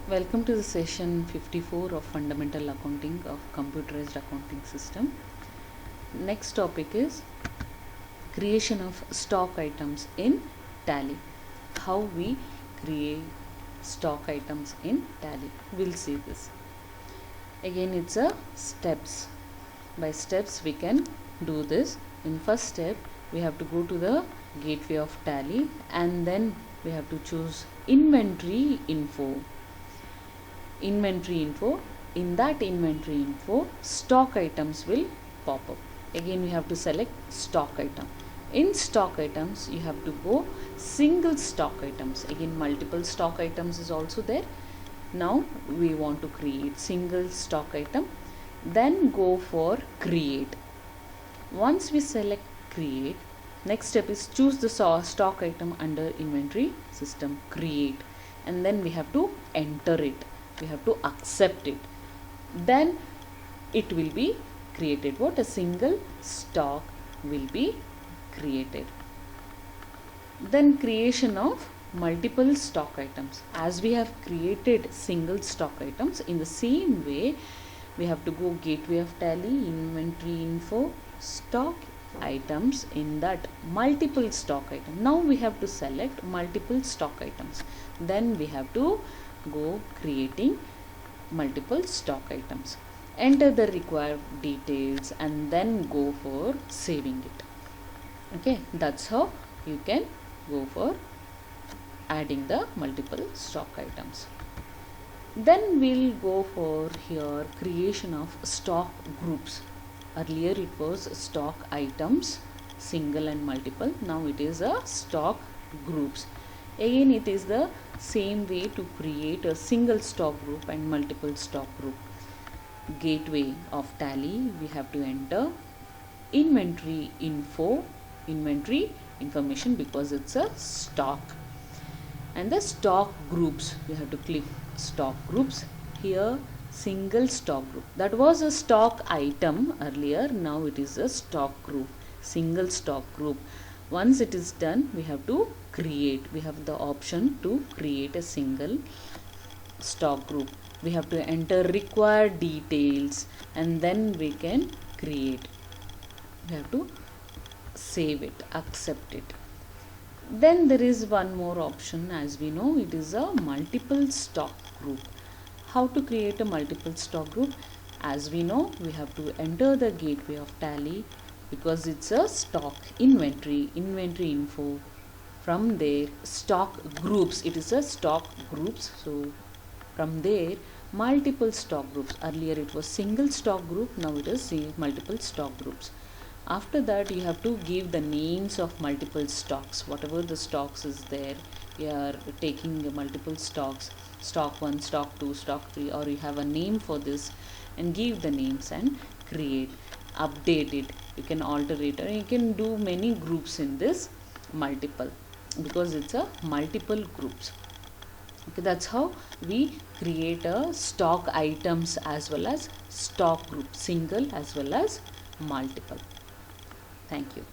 Welcome to the session 54 of Fundamental Accounting of Computerized Accounting System. Next topic is creation of stock items in Tally. How we create stock items in Tally. We'll see this. Again, it's a steps. By steps we can do this. In first step, we have to go to the gateway of Tally and then we have to choose inventory info. In that inventory info, stock items will pop up. Again we have to select stock item. In stock items you have to go single stock items. Again multiple stock items is also there. Now we want to create single stock item, then go for create. Once we select create, next step is choose the stock item under inventory system, create, and then we have to enter it. We have to accept it, then it will be created. What? A single stock will be created. Then creation of multiple stock items. As we have created single stock items, in the same way we have to go gateway of Tally, inventory info, stock items. In that multiple stock item, now we have to select multiple stock items, then we have to go creating multiple stock items, enter the required details and then go for saving it. Okay, that's how you can go for adding the multiple stock items. Then we'll go for here creation of stock groups. Earlier it was stock items, single and multiple. Now it is a stock groups. Again it is the same way to create a single stock group and multiple stock group. Gateway of Tally, we have to enter inventory info, inventory information because it's a stock, and the stock groups, we have to click stock groups. Here single stock group, that was a stock item earlier, now it is a stock group, single stock group. Once it is done, we have to create. We have the option to create a single stock group. We have to enter required details and then we can create. We have to save it, accept it. Then there is one more option. As we know, it is a multiple stock group. How to create a multiple stock group? As we know, we have to enter the gateway of Tally because it's a stock inventory info. From there stock groups, it is a stock groups. So from there multiple stock groups. Earlier it was single stock group, now it is multiple stock groups. After that you have to give the names of multiple stocks. Whatever the stocks is there, you are taking the multiple stocks, stock 1, stock 2, stock 3, or you have a name for this and give the names and create, update it. You can alter it, or you can do many groups in this multiple because it's a multiple groups. Okay, that's how we create a stock items as well as stock group, single as well as multiple. Thank you.